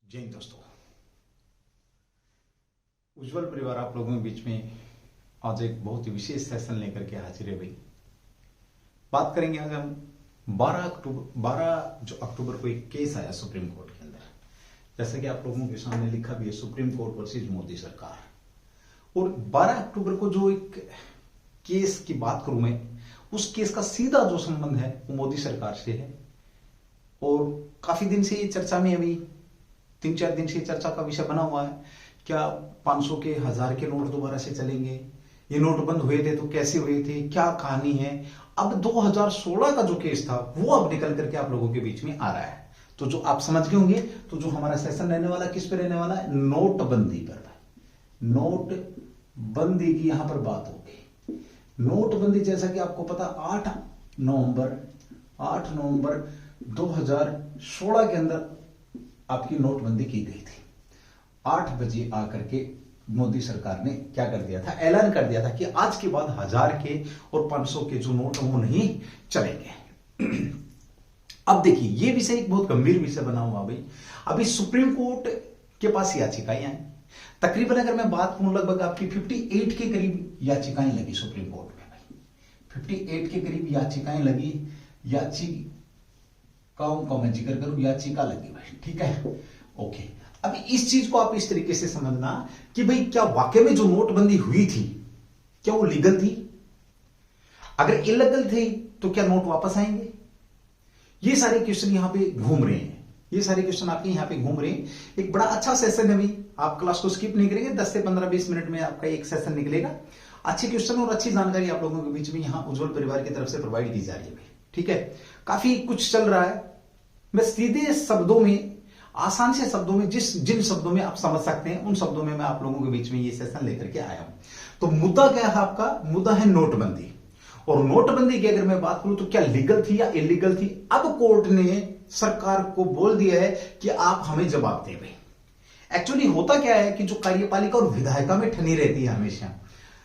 जय हिंद दोस्तों, उज्जवल परिवार आप लोगों के बीच में आज एक बहुत ही विशेष सेशन लेकर के हाजिर है भाई। बात करेंगे आज हम 12 अक्टूबर को एक केस आया सुप्रीम कोर्ट के अंदर, जैसे कि आप लोगों के सामने लिखा भी है, सुप्रीम कोर्ट वर्सेस मोदी सरकार। और 12 अक्टूबर को जो एक केस की बात करूं मैं, उस केस का सीधा जो संबंध है वो मोदी सरकार से है। और काफी दिन से ये चर्चा में, अभी 3-4 दिन से चर्चा का विषय बना हुआ है। क्या 500 के 1000 के नोट दोबारा से चलेंगे? ये नोट बंद हुए थे तो कैसे हुए थे, क्या कहानी है? अब 2016 का जो केस था वो अब निकल करके आप लोगों के बीच में आ रहा है। तो जो आप समझ गए होंगे, तो जो हमारा सेशन रहने वाला किस पे रहने वाला है? नोटबंदी पर भाई। नोटबंदी की यहां पर बात होगी। नोटबंदी जैसा कि आपको पता 8 नवंबर 2016 के अंदर आपकी नोटबंदी की गई थी। 8 बजे आकर के मोदी सरकार ने क्या कर दिया था? ऐलान कर दिया था कि आज के बाद 1000 के और 500 के जो नोट वो नहीं चलेंगे। अब देखिए, ये विषय एक बहुत गंभीर विषय बना हुआ भाई। अभी सुप्रीम कोर्ट के पास याचिकाएं आई, तकरीबन अगर मैं बात करूं लगभग आपकी 58 के करीब याचिकाएं लगी सुप्रीम कोर्ट में भाई। 58 के करीब याचिकाएं लगी। याचिकाओं का मैं जिक्र करूं, याचिका लगी भाई, ठीक है, ओके। अब इस चीज को आप इस तरीके से समझना कि भाई क्या वाकई में जो नोटबंदी हुई थी क्या वो लीगल थी? अगर इलीगल थी तो क्या नोट वापस आएंगे? ये सारे क्वेश्चन यहां पे घूम रहे हैं। ये सारे क्वेश्चन आपके यहां पे घूम रहे हैं। एक बड़ा अच्छा सेशन है भाई, आप क्लास को स्किप नहीं करेंगे। 10 से 15-20 मिनट में आपका एक सेशन निकलेगा। अच्छे क्वेश्चन और अच्छी जानकारी आप लोगों के बीच में यहां उज्जवल परिवार की तरफ से प्रोवाइड की जा रही है भाई, ठीक है। काफी कुछ चल रहा है। मैं सीधे शब्दों में, आसान से शब्दों में, जिन शब्दों में आप समझ सकते हैं उन शब्दों में मैं आप लोगों के बीच में ये सेशन लेकर के आया हूं। तो मुद्दा क्या है आपका? मुद्दा है नोटबंदी। और नोटबंदी की अगर मैं बात करूं तो क्या लीगल थी या इलीगल थी? अब कोर्ट ने सरकार को बोल दिया है कि आप हमें जवाब दें भाई। एक्चुअली होता क्या है कि जो कार्यपालिका और विधायिका में ठनी रहती है हमेशा,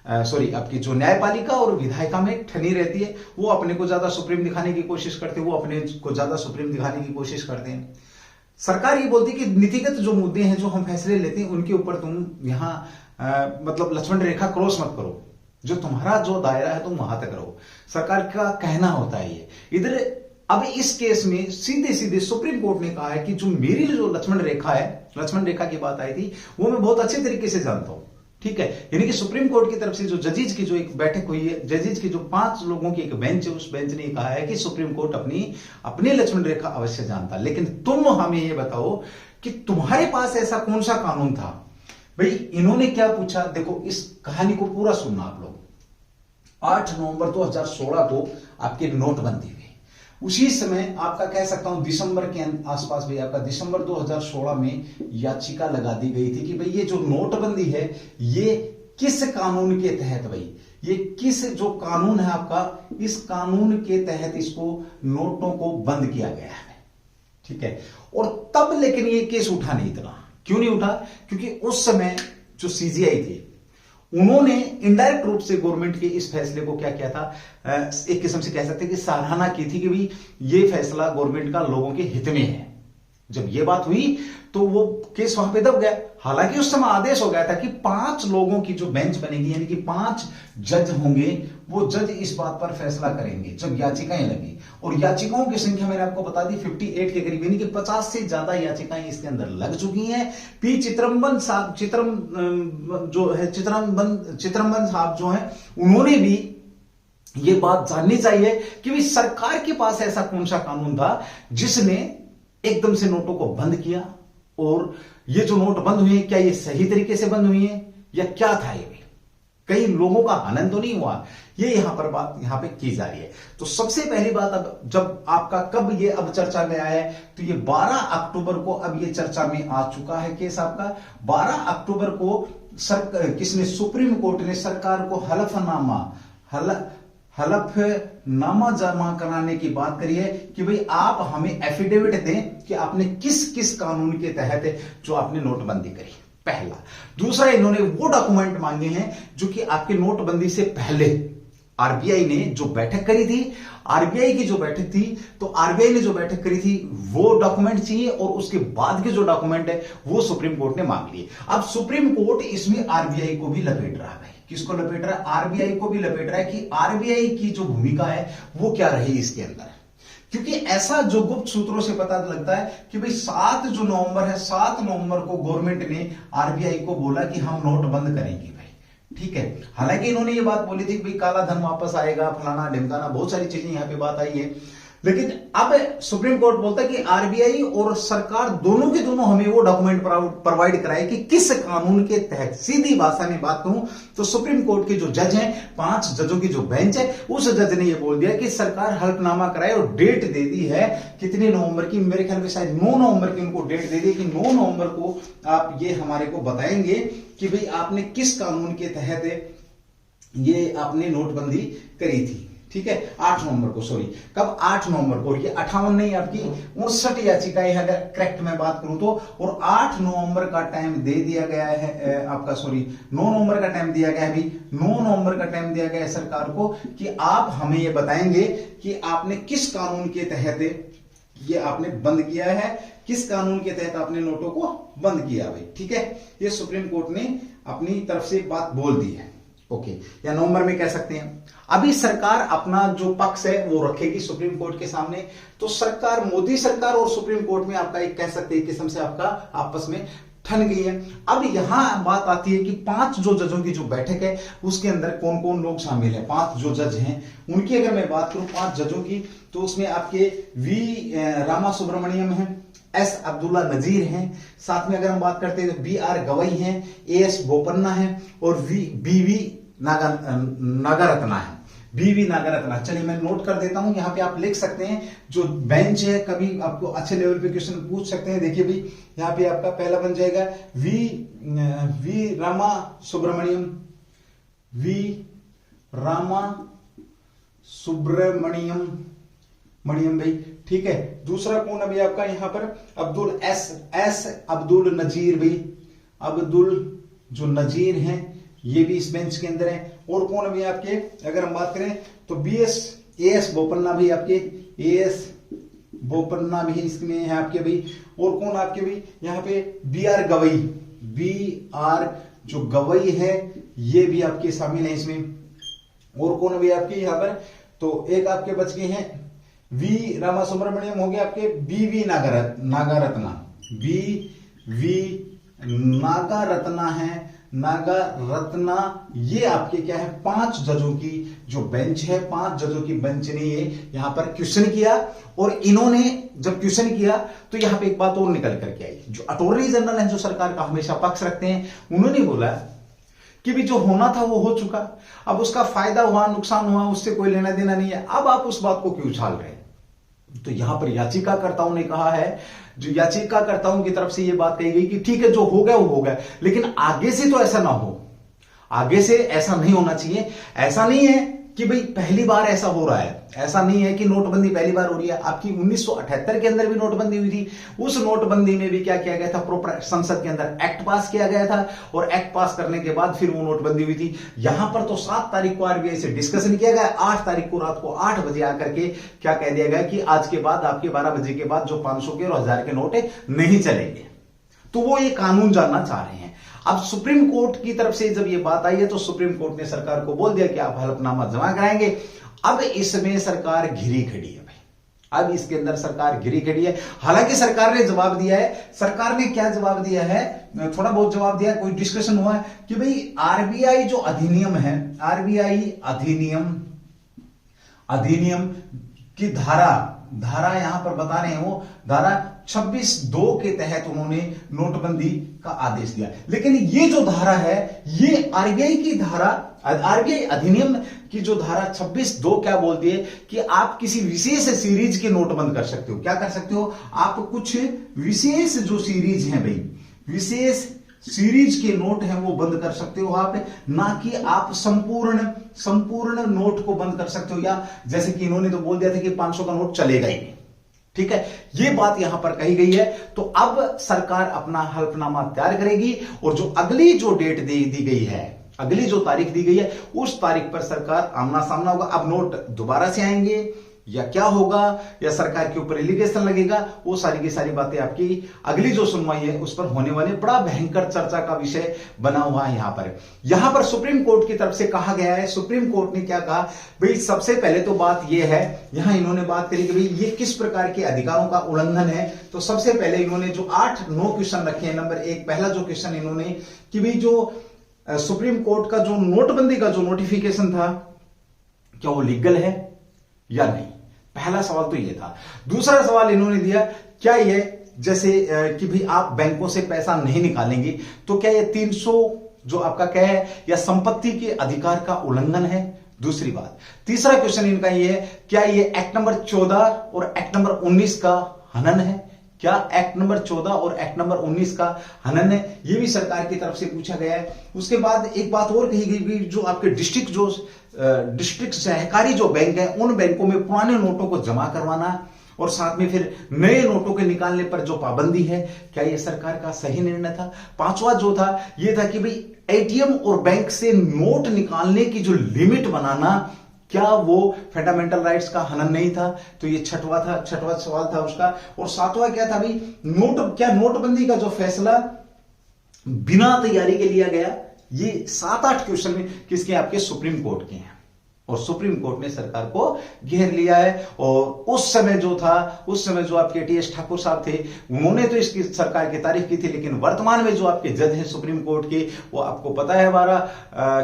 आपकी जो न्यायपालिका और विधायिका में ठनी रहती है, वो अपने को ज्यादा सुप्रीम दिखाने की कोशिश करते हैं, वो अपने को ज्यादा सुप्रीम दिखाने की कोशिश करते हैं। सरकार ये बोलती है कि नीतिगत जो मुद्दे हैं, जो हम फैसले लेते हैं, उनके ऊपर तुम यहां मतलब लक्ष्मण रेखा क्रॉस मत करो, जो तुम्हारा जो दायरा है तुम वहां तक रहो। सरकार का कहना होता है ये। इधर अब इस केस में सीधे सीधे सुप्रीम कोर्ट ने कहा है कि जो मेरी जो लक्ष्मण रेखा है, लक्ष्मण रेखा की बात आई थी, वो मैं बहुत अच्छे तरीके से जानता हूं, ठीक है। यानी कि सुप्रीम कोर्ट की तरफ से जो जजेज की जो एक बैठक हुई है, जजेज की जो 5 लोगों की एक बेंच है, उस बेंच ने कहा है कि सुप्रीम कोर्ट अपनी लक्ष्मण रेखा अवश्य जानता, लेकिन तुम हमें ये बताओ कि तुम्हारे पास ऐसा कौन सा कानून था भाई। इन्होंने क्या पूछा, देखो इस कहानी को पूरा सुनना आप लोग। 8 नवंबर 2016 को आपकी नोटबंदी हुई। उसी समय आपका कह सकता हूं दिसंबर के आसपास भी, आपका दिसंबर 2016 में याचिका लगा दी गई थी कि भाई ये जो नोटबंदी है ये किस कानून के तहत, भाई ये किस जो कानून है आपका, इस कानून के तहत इसको नोटों को बंद किया गया है, ठीक है। और तब लेकिन ये केस उठा नहीं, इतना क्यों नहीं उठा? क्योंकि उस समय जो सीजीआई थी, उन्होंने इनडायरेक्ट रूप से गवर्नमेंट के इस फैसले को क्या किया था, एक किस्म से कह सकते हैं कि सराहना की थी कि भाई ये फैसला गवर्नमेंट का लोगों के हित में है। जब ये बात हुई तो वो केस वहां पे दब गया। हालांकि उस समय आदेश हो गया था कि 5 लोगों की जो बेंच बनेगी, यानी कि 5 जज होंगे, वो जज इस बात पर फैसला करेंगे जब याचिकाएं लगी। और याचिकाओं की संख्या मैंने आपको बता दी 58 के करीब, यानी कि 50 से ज्यादा याचिकाएं इसके अंदर लग चुकी हैं। पी चिदम्बरम साहब जो है, उन्होंने भी ये बात जाननी चाहिए कि भाई सरकार के पास ऐसा कौन सा कानून था जिसने एकदम से नोटों को बंद किया, और ये जो नोट बंद हुए क्या ये सही तरीके से बंद हुई है या क्या था ये? कई लोगों का हनन तो नहीं हुआ? ये यहां पर बात यहां पे की जा रही है। तो सबसे पहली बात, अब जब आपका कब ये अब चर्चा में आया है, तो ये 12 अक्टूबर को अब ये चर्चा में आ चुका है केस आपका। 12 अक्टूबर को किसने, सुप्रीम कोर्ट ने सरकार को हलफनामा जमा कराने की बात करी है कि भाई आप हमें एफिडेविट दें कि आपने किस किस कानून के तहत जो आपने नोटबंदी करी, पहला। दूसरा, इन्होंने वो डॉक्यूमेंट मांगे हैं जो कि आपके नोटबंदी से पहले आरबीआई ने जो बैठक करी थी, आरबीआई की जो बैठक थी, तो आरबीआई ने जो बैठक करी थी वो डॉक्यूमेंट चाहिए और उसके बाद के जो डॉक्यूमेंट है वो सुप्रीम कोर्ट ने मांग लिए। अब सुप्रीम कोर्ट इसमें आरबीआई को भी लपेट रहा है। किसको लपेट रहा है? आरबीआई को भी लपेट रहा है कि आरबीआई की जो भूमिका है वो क्या रही इसके अंदर। क्योंकि ऐसा जो गुप्त सूत्रों से पता लगता है कि भाई 7 जो नवंबर है, 7 नवंबर को गवर्नमेंट ने आरबीआई को बोला कि हम नोट बंद करेंगे भाई, ठीक है। हालांकि इन्होंने ये बात बोली थी कि भाई काला धन वापस आएगा, फलाना ढिमकाना, बहुत सारी चीजें यहां पे बात आई है। लेकिन अब सुप्रीम कोर्ट बोलता है कि आरबीआई और सरकार दोनों के दोनों हमें वो डॉक्यूमेंट प्रोवाइड कराए कि किस कानून के तहत। सीधी भाषा में बात कहूं तो सुप्रीम कोर्ट के जो जज हैं, 5 जजों की जो बेंच है, उस जज ने ये बोल दिया कि सरकार हल्फनामा कराए और डेट दे दी है कितने नवंबर की, मेरे ख्याल में शायद 9 नवंबर की उनको डेट दे दी कि 9 नवंबर को आप ये हमारे को बताएंगे कि भाई आपने किस कानून के तहत ये आपने नोटबंदी करी थी, ठीक है। 8 नवंबर को, सॉरी कब, 8 नवंबर को। ये 58 नहीं, आपकी 59 याचिकाएं अगर करेक्ट मैं बात करूं तो, और 8 नवंबर का टाइम दे दिया गया है आपका, सॉरी 9 नवंबर का टाइम दिया गया है अभी, 9 नवंबर का टाइम दिया गया है सरकार को कि आप हमें ये बताएंगे कि आपने किस कानून के तहत ये आपने बंद किया है, किस कानून के तहत आपने नोटों को बंद किया भाई, ठीक है। ये सुप्रीम कोर्ट ने अपनी तरफ से बात बोल दी है, ओके, या नवंबर में कह सकते हैं। अभी सरकार अपना जो पक्ष है वो रखेगी सुप्रीम कोर्ट के सामने। तो सरकार, मोदी सरकार और सुप्रीम कोर्ट में आपका एक कह सकते हैं किस्म से आपका आपस में ठन गई है। अब यहां बात आती है कि 5 जो जजों की जो बैठक है उसके अंदर कौन कौन लोग शामिल है। 5 जो जज हैं उनकी अगर मैं बात करूं 5 जजों की, तो उसमें आपके वी रामा सुब्रमण्यम है, एस अब्दुल्ला नजीर हैं, साथ में अगर हम बात करते हैं तो बी आर गवई हैं, ए एस बोपन्ना है और बीवी नागारत्ना है, बीवी नागारत्ना। चलिए मैं नोट कर देता हूं, यहां पे आप लिख सकते हैं जो बेंच है, कभी आपको अच्छे लेवल पे क्वेश्चन पूछ सकते हैं। देखिए भाई यहां पे आपका पहला बन जाएगा वी रामा सुब्रमण्यम, वी रामा सुब्रमण्यम भाई, ठीक है। दूसरा कौन अभी आपका यहां पर, अब्दुल एस अब्दुल नजीर भाई, अब्दुल जो नजीर हैं ये भी इस बेंच के अंदर है। और कौन अभी आपके अगर हम बात करें तो ए एस बोपन्ना भी आपके, ए एस बोपन्ना भी इसमें है आपके भाई। और कौन आपके भाई यहाँ पे B R Gavai, B R जो गवई है ये भी आपके शामिल है इसमें। और कौन अभी आपके यहाँ पर, तो एक आपके बच गए हैं वी रामा सुब्रमण्यम हो गए आपके, बीवी नागारत्ना, बीवी नागारत्ना है, नागारत्ना। ये आपके क्या है, 5 जजों की जो बेंच है, 5 जजों की बेंच ने ये यहां पर क्वेश्चन किया। और इन्होंने जब क्वेश्चन किया तो यहां पे एक बात और निकल करके आई, जो अटॉर्नी जनरल है जो सरकार का हमेशा पक्ष रखते हैं, उन्होंने बोला कि भी जो होना था वो हो चुका, अब उसका फायदा हुआ नुकसान हुआ उससे कोई लेना देना नहीं है, अब आप उस बात को क्यों उछाल रहे हैं। तो यहां पर याचिकाकर्ताओं ने कहा है, जो याचिकाकर्ताओं की तरफ से यह बात कही गई कि ठीक है जो हो गया वो हो गया, लेकिन आगे से तो ऐसा ना हो, आगे से ऐसा नहीं होना चाहिए। ऐसा नहीं है कि भाई पहली बार ऐसा हो रहा है, ऐसा नहीं है कि नोटबंदी पहली बार हो रही है। आपकी 1978 के अंदर भी नोटबंदी हुई थी, उस नोटबंदी में भी क्या किया गया था, प्रॉपर संसद के अंदर एक्ट पास किया गया था और एक्ट पास करने के बाद फिर वो नोटबंदी हुई थी। यहां पर तो 7 तारीख को आरबीआई से डिस्कशन किया गया, 8 तारीख को रात को 8 बजे आकर के क्या कह दिया गया कि आज के बाद आपके 12 बजे के बाद जो 500 के और 1000 के नोट नहीं चलेंगे। तो वो ये कानून जानना चाह रहे हैं। अब सुप्रीम कोर्ट की तरफ से जब ये बात आई है तो सुप्रीम कोर्ट ने सरकार को बोल दिया कि आप हलफनामा जमा कराएंगे। अब इसमें सरकार घिरी खड़ी है भाई, अब इसके अंदर सरकार घिरी खड़ी है। हालांकि सरकार ने जवाब दिया है, सरकार ने क्या जवाब दिया है, थोड़ा बहुत जवाब दिया, कोई डिस्कशन हुआ है कि भाई आरबीआई जो अधिनियम है, आरबीआई अधिनियम की धारा यहां पर बता रहे हैं, वो धारा 26(2) के तहत उन्होंने नोटबंदी का आदेश दिया। लेकिन ये जो धारा है ये आरबीआई की धारा, आरबीआई अधिनियम की जो धारा 26(2) क्या बोलती है कि आप किसी विशेष सीरीज के नोट बंद कर सकते हो। क्या कर सकते हो आप, कुछ विशेष जो सीरीज हैं भाई, विशेष सीरीज के नोट हैं वो बंद कर सकते हो आप, ना कि आप संपूर्ण नोट को बंद कर सकते हो। या जैसे कि इन्होंने तो बोल दिया था कि 500 का नोट चलेगा ही नहीं, ठीक है, ये बात यहां पर कही गई है। तो अब सरकार अपना हल्फनामा तैयार करेगी और जो अगली जो डेट दी गई है, अगली जो तारीख दी गई है उस तारीख पर सरकार आमना सामना होगा। अब नोट दोबारा से आएंगे या क्या होगा, या सरकार के ऊपर एलिगेशन लगेगा, वो सारी की सारी बातें आपकी अगली जो सुनवाई है उस पर होने वाले बड़ा भयंकर चर्चा का विषय बना हुआ है। यहां पर सुप्रीम कोर्ट की तरफ से कहा गया है, सुप्रीम कोर्ट ने क्या कहा भाई, सबसे पहले तो बात यह है, यहां इन्होंने बात करी कि भाई ये किस प्रकार के अधिकारों का उल्लंघन है। तो सबसे पहले इन्होंने जो 8-9 क्वेश्चन रखे हैं। नंबर 1, पहला जो क्वेश्चन इन्होंने कि भाई जो सुप्रीम कोर्ट का जो नोटबंदी का जो नोटिफिकेशन था क्या वो लीगल है या नहीं, पहला सवाल तो ये था। दूसरा सवाल इन्होंने दिया, क्या ये जैसे कि भाई आप बैंकों से पैसा नहीं निकालेंगे तो क्या ये 300 जो आपका क्या है या संपत्ति के अधिकार का उल्लंघन है। दूसरी बात, तीसरा क्वेश्चन इनका ये है, क्या ये एक्ट नंबर 14 और एक्ट नंबर 19 का हनन है, क्या एक्ट नंबर 14 और एक्ट नंबर 19 का हनन है, ये भी सरकार की तरफ से पूछा गया है। उसके बाद एक बात और कही गई कि जो आपके डिस्ट्रिक्ट सहकारी जो बैंक है उन बैंकों में पुराने नोटों को जमा करवाना और साथ में फिर नए नोटों के निकालने पर जो पाबंदी है, क्या यह सरकार का सही निर्णय था। पांचवा जो था यह था कि भाई एटीएम और बैंक से नोट निकालने की जो लिमिट बनाना, क्या वो फंडामेंटल राइट्स का हनन नहीं था। तो ये छठवां सवाल था उसका। और सातवां क्या था भाई, क्या नोटबंदी का जो फैसला बिना तैयारी के लिया गया। ये 7-8 क्वेश्चन किसके, आपके सुप्रीम कोर्ट के हैं और सुप्रीम कोर्ट ने सरकार को घेर लिया है। और उस समय जो आपके टीएस ठाकुर साहब थे उन्होंने तो इसकी सरकार की तारीफ की थी, लेकिन वर्तमान में जो आपके जज हैं सुप्रीम कोर्ट के, वो आपको पता है हमारा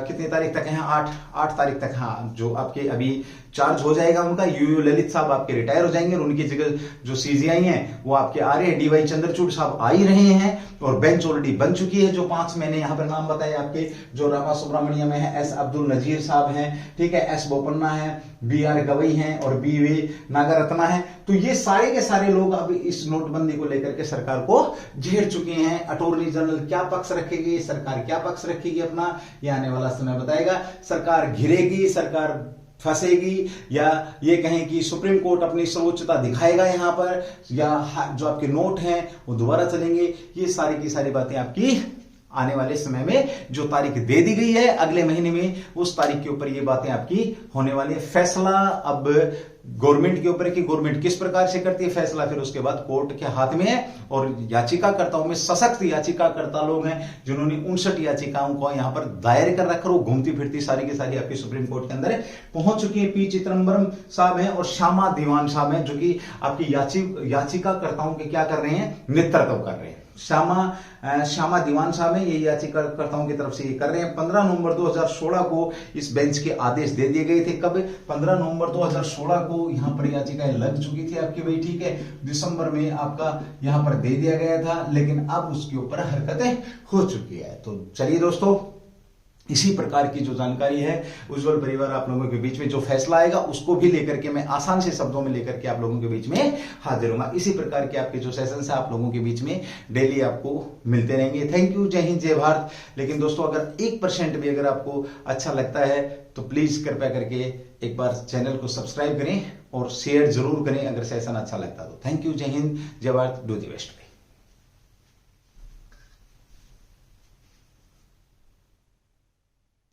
कितनी तारीख तक है, 8 तारीख तक। हाँ, जो आपके अभी चार्ज हो जाएगा उनका, यूयू ललित साहब आपके रिटायर हो जाएंगे और उनकी जगह जो सीजीआई हैं वो आपके आ रहे हैं, डीवाई चंद्रचूड़ साहब आ ही रहे हैं और बेंच ऑलरेडी बन चुकी है। जो 5 मैंने यहां पर नाम बताए आपके, जो रामा सुब्रमण्यम है, एस अब्दुल नजीर साहब हैं, ठीक है, एस बोपन्ना है, BR गवई हैं और BV नागरत्ना है। तो ये सारे के सारे लोग अब इस नोटबंदी को लेकर के सरकार को घेर चुके हैं। अटॉर्नी जनरल क्या पक्ष रखेगी, सरकार क्या पक्ष रखेगी अपना, ये आने वाला समय बताएगा। सरकार घिरेगी, सरकार फंसेगी, या ये कहें कि सुप्रीम कोर्ट अपनी सर्वोच्चता दिखाएगा यहां पर, या जो आपके नोट हैं वो दोबारा चलेंगे। ये सारी की सारी बातें आपकी आने वाले समय में जो तारीख दे दी गई है अगले महीने में, उस तारीख के ऊपर ये बातें आपकी होने वाली है। फैसला अब गवर्नमेंट के ऊपर है कि गवर्नमेंट किस प्रकार से करती है फैसला, फिर उसके बाद कोर्ट के हाथ में है। और याचिकाकर्ताओं में सशक्त याचिकाकर्ता लोग हैं जिन्होंने 59 याचिकाओं को यहां पर दायर कर रखा, वो घूमती फिरती सारी की सारी आपकी सुप्रीम कोर्ट के अंदर पहुंच चुकी है। P चिदंबरम साहब हैं और श्यामा दीवान साहब हैं जो कि आपकी याचिकाकर्ताओं के क्या कर रहे हैं, नेतृत्व कर रहे हैं। श्यामा दीवान साहब हैं, ये याचिकाकर्ताओं की तरफ से ये कर रहे हैं। 15 नवंबर 2016 को इस बेंच के आदेश दे दिए गए थे। कब? 15 नवंबर 2016 को यहां पर याचिकाएं लग चुकी थी आपकी भाई, ठीक है। दिसंबर में आपका यहां पर दे दिया गया था, लेकिन अब उसके ऊपर हरकतें हो चुकी है। तो चलिए दोस्तों, इसी प्रकार की जो जानकारी है उज्जवल परिवार आप लोगों के बीच में जो फैसला आएगा उसको भी लेकर के मैं आसान से शब्दों में लेकर के आप लोगों के बीच में हाजिर हूंगा। इसी प्रकार के आपके जो सेशंस है आप लोगों के बीच में डेली आपको मिलते रहेंगे। थैंक यू, जय हिंद, जय भारत। लेकिन दोस्तों, अगर 1% भी अगर आपको अच्छा लगता है तो प्लीज कृपया करके एक बार चैनल को सब्सक्राइब करें और शेयर जरूर करें अगर सेशन अच्छा लगता है तो। थैंक यू, जय हिंद, जय भारत, डू द बेस्ट।